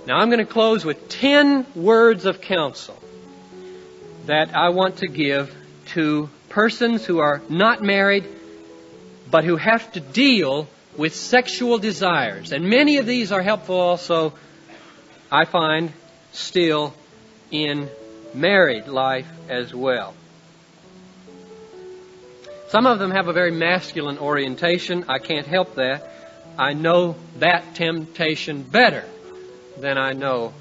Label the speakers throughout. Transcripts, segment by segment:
Speaker 1: Now I'm going to close with 10 words of counsel that I want to give to persons who are not married but who have to deal with sexual desires. And many of these are helpful also, I find, still in married life as well. Some of them have a very masculine orientation. I can't help that. I know that temptation better than I know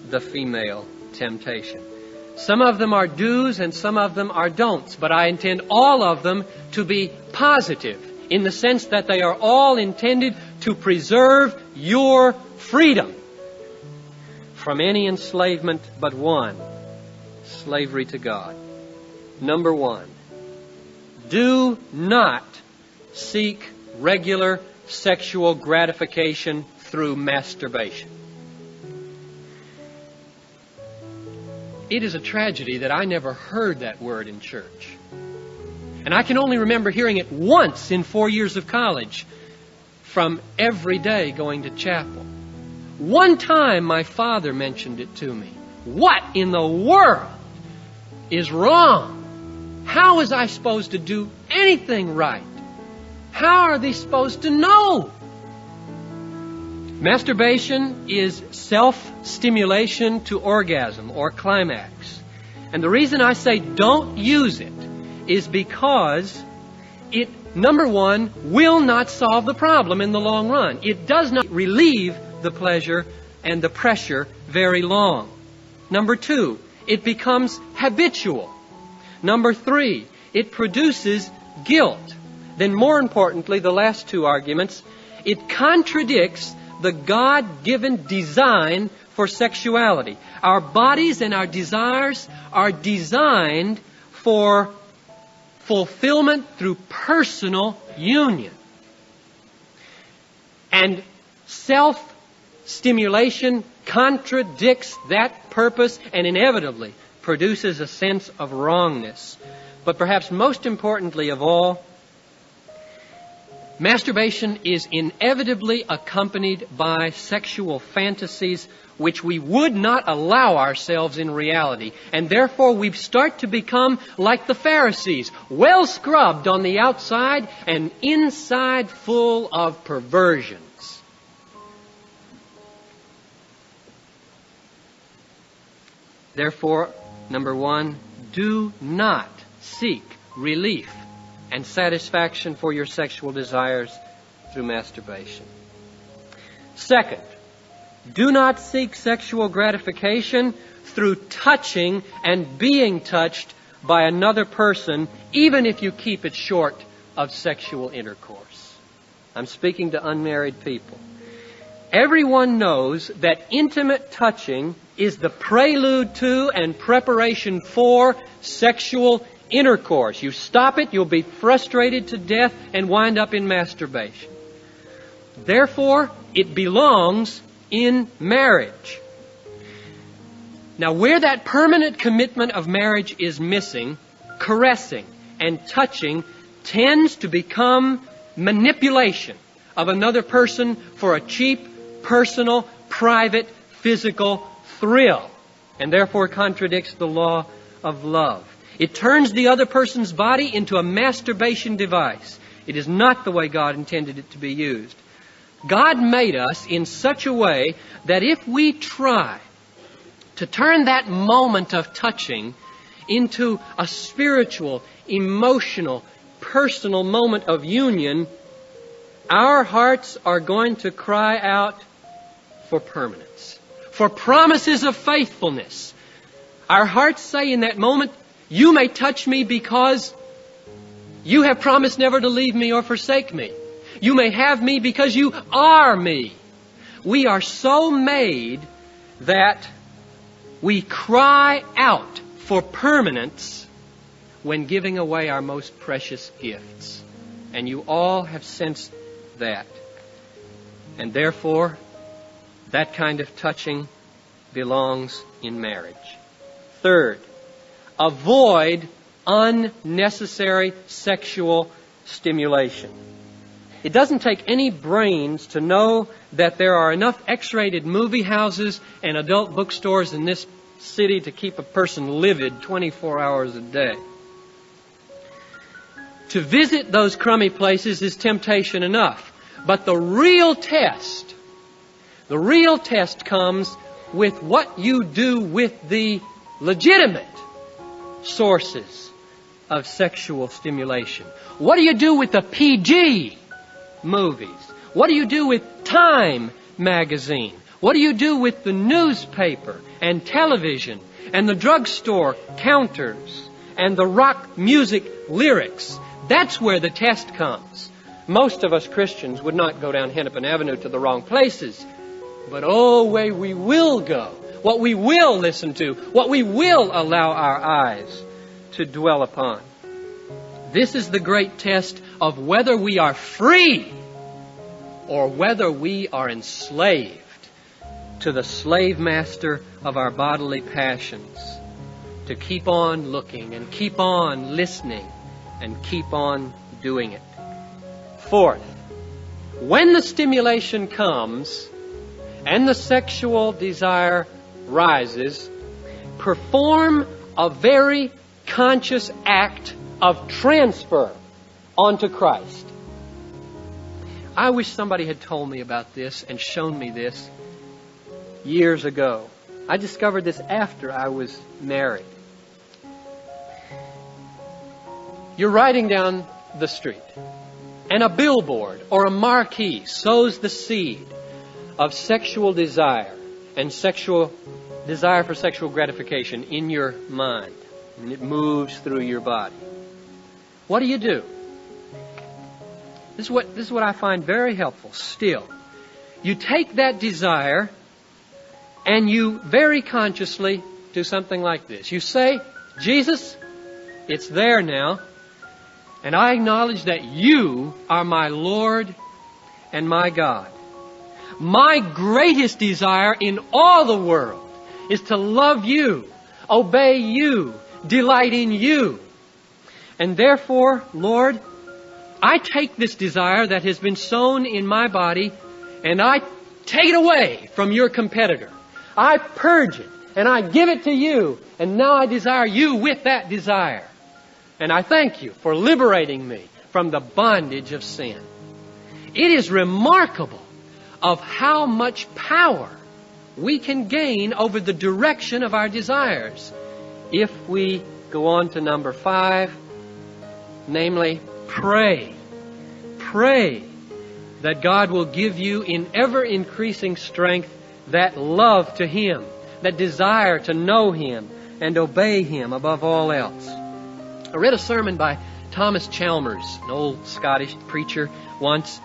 Speaker 1: the female temptation. Some of them are do's and some of them are don'ts, but I intend all of them to be positive in the sense that they are all intended to preserve your freedom from any enslavement but one, slavery to God. Number one, do not seek regular sexual gratification through masturbation. It is a tragedy that I never heard that word in church. And I can only remember hearing it once in 4 years of college from every day going to chapel. One time my father mentioned it to me. What in the world is wrong? How was I supposed to do anything right? How are they supposed to know? Masturbation is self-stimulation to orgasm or climax. And the reason I say don't use it is because it, number one, will not solve the problem in the long run. It does not relieve the pleasure and the pressure very long. Number two, it becomes habitual. Number three, it produces guilt. Then more importantly, the last two arguments, it contradicts the God-given design for sexuality. Our bodies and our desires are designed for fulfillment through personal union. And self-stimulation contradicts that purpose and inevitably produces a sense of wrongness. But perhaps most importantly of all, masturbation is inevitably accompanied by sexual fantasies which we would not allow ourselves in reality. And therefore we start to become like the Pharisees, well scrubbed on the outside and inside full of perversions. Therefore, number one, do not seek relief and satisfaction for your sexual desires through masturbation. Second, do not seek sexual gratification through touching and being touched by another person, even if you keep it short of sexual intercourse. I'm speaking to unmarried people. Everyone knows that intimate touching is the prelude to and preparation for sexual intercourse. You stop it, you'll be frustrated to death and wind up in masturbation. Therefore, it belongs in marriage. Now, where that permanent commitment of marriage is missing, caressing and touching tends to become manipulation of another person for a cheap, personal, private, physical thrill, and therefore contradicts the law of love. It turns the other person's body into a masturbation device. It is not the way God intended it to be used. God made us in such a way that if we try to turn that moment of touching into a spiritual, emotional, personal moment of union, our hearts are going to cry out for permanence, for promises of faithfulness. Our hearts say in that moment, you may touch me because you have promised never to leave me or forsake me. You may have me because you are me. We are so made that we cry out for permanence when giving away our most precious gifts. And you all have sensed that. And therefore, that kind of touching belongs in marriage. Third, avoid unnecessary sexual stimulation. It doesn't take any brains to know that there are enough X-rated movie houses and adult bookstores in this city to keep a person livid 24 hours a day. To visit those crummy places is temptation enough. But the real test comes with what you do with the legitimate sources of sexual stimulation. What do you do with the PG movies? What do you do with Time magazine? What do you do with the newspaper and television and the drugstore counters and the rock music lyrics? That's where the test comes. Most of us Christians would not go down Hennepin Avenue to the wrong places. But oh, where we will go, what we will listen to, what we will allow our eyes to dwell upon. This is the great test of whether we are free or whether we are enslaved to the slave master of our bodily passions, to keep on looking and keep on listening and keep on doing it. Fourth, when the stimulation comes and the sexual desire rises, perform a very conscious act of transfer onto Christ. I wish somebody had told me about this and shown me this years ago. I discovered this after I was married. You're riding down the street, and a billboard or a marquee sows the seed of sexual desire and sexual desire for sexual gratification in your mind. And it moves through your body. What do you do? This is what I find very helpful still. You take that desire and you very consciously do something like this. You say, Jesus, it's there now. And I acknowledge that you are my Lord and my God. My greatest desire in all the world is to love you, obey you, delight in you. And therefore, Lord, I take this desire that has been sown in my body and I take it away from your competitor. I purge it and I give it to you. And now I desire you with that desire. And I thank you for liberating me from the bondage of sin. It is remarkable of how much power we can gain over the direction of our desires if we go on to number 5, namely, pray. Pray that God will give you in ever-increasing strength that love to Him, that desire to know Him and obey Him above all else. I read a sermon by Thomas Chalmers, an old Scottish preacher, once,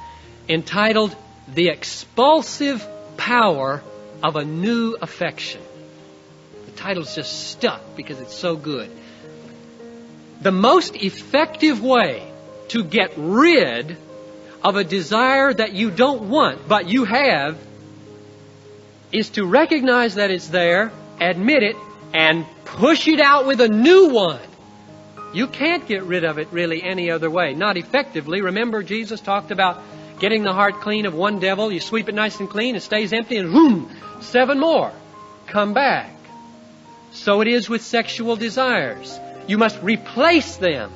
Speaker 1: entitled The Expulsive Power of a New Affection. The title's just stuck because it's so good. The most effective way to get rid of a desire that you don't want, but you have, is to recognize that it's there, admit it, and push it out with a new one. You can't get rid of it really any other way. Not effectively. Remember, Jesus talked about getting the heart clean of one devil. You sweep it nice and clean, it stays empty, and boom, 7 more come back. So it is with sexual desires. You must replace them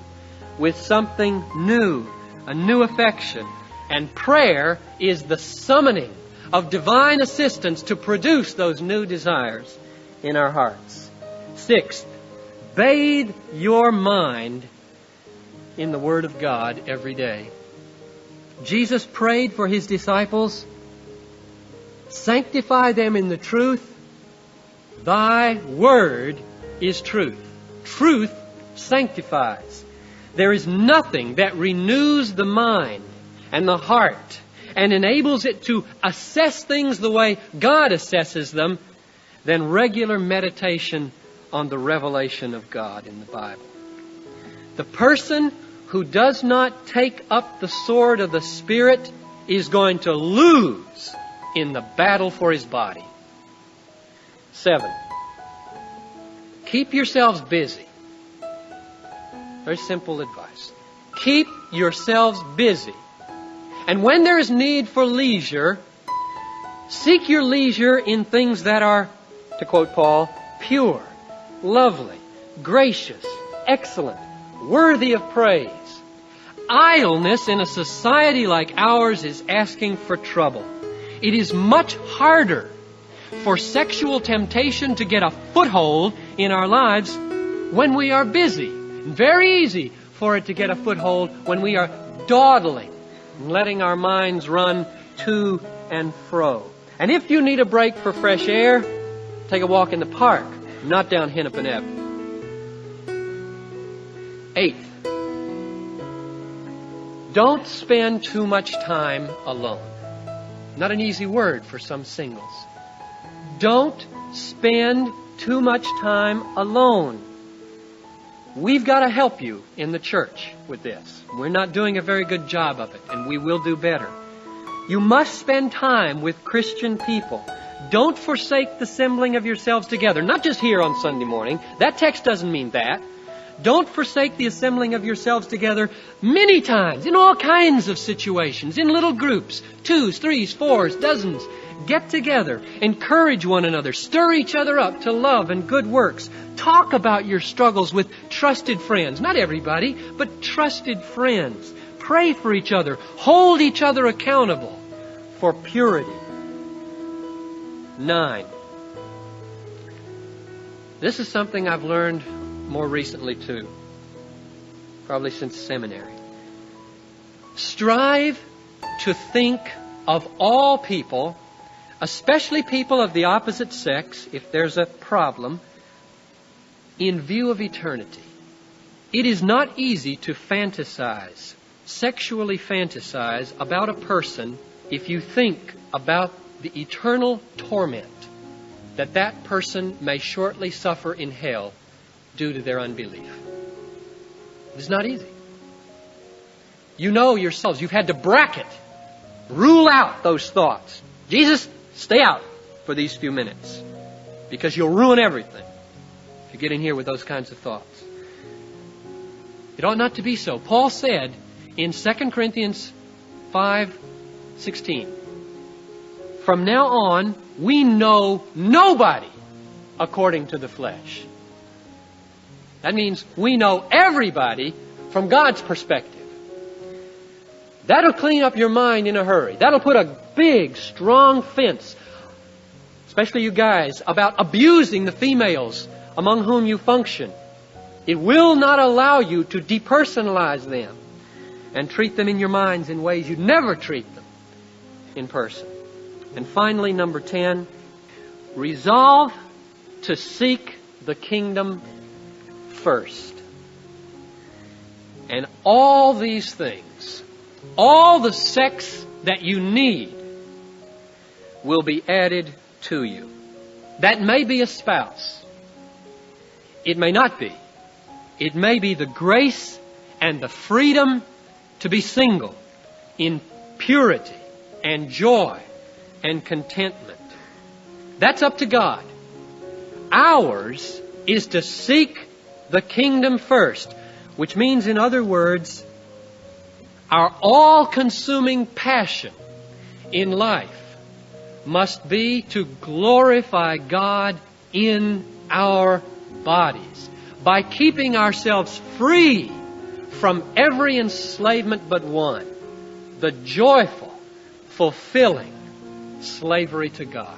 Speaker 1: with something new, a new affection. And prayer is the summoning of divine assistance to produce those new desires in our hearts. 6th, bathe your mind in the Word of God every day. Jesus prayed for His disciples, sanctify them in the truth. Thy Word is truth. Truth sanctifies. There is nothing that renews the mind and the heart and enables it to assess things the way God assesses them than regular meditation on the revelation of God in the Bible. The person who does not take up the sword of the Spirit is going to lose in the battle for his body. 7, keep yourselves busy. Very simple advice. Keep yourselves busy And when there is need for leisure, seek your leisure in things that are, to quote Paul, pure, lovely, gracious, excellent, worthy of praise. Idleness in a society like ours is asking for trouble. It is much harder for sexual temptation to get a foothold in our lives when we are busy. Very easy for it to get a foothold when we are dawdling and letting our minds run to and fro. And if you need a break for fresh air, take a walk in the park, not down Hennepin Avenue. Eighth, don't spend too much time alone. Not an easy word for some singles. Don't spend too much time alone. We've got to help you in the church with this. We're not doing a very good job of it, and we will do better. You must spend time with Christian people. Don't forsake the assembling of yourselves together. Not just here on Sunday morning. That text doesn't mean that. Don't forsake the assembling of yourselves together many times, in all kinds of situations, in little groups, 2s, 3s, 4s, dozens. Get together, encourage one another, stir each other up to love and good works. Talk about your struggles with trusted friends. Not everybody, but trusted friends. Pray for each other. Hold each other accountable for purity. 9. This is something I've learned more recently too. Probably since seminary. Strive to think of all people, especially people of the opposite sex, if there's a problem, in view of eternity. It is not easy to fantasize, sexually fantasize about a person if you think about the eternal torment that that person may shortly suffer in hell due to their unbelief. It's not easy. You know yourselves, you've had to bracket, rule out those thoughts. Jesus, stay out for these few minutes, because you'll ruin everything if you get in here with those kinds of thoughts. It ought not to be so. Paul said in 2 Corinthians 5:16, from now on, we know nobody according to the flesh. That means we know everybody from God's perspective. That'll clean up your mind in a hurry. That'll put a big, strong fence, especially you guys, about abusing the females among whom you function. It will not allow you to depersonalize them and treat them in your minds in ways you'd never treat them in person. And finally, number 10, resolve to seek the kingdom first. And all these things, all the sex that you need, will be added to you. That may be a spouse. It may not be. It may be the grace and the freedom to be single in purity and joy and contentment. That's up to God. Ours is to seek the kingdom first, which means, in other words, our all-consuming passion in life must be to glorify God in our bodies by keeping ourselves free from every enslavement but one, the joyful, fulfilling slavery to God.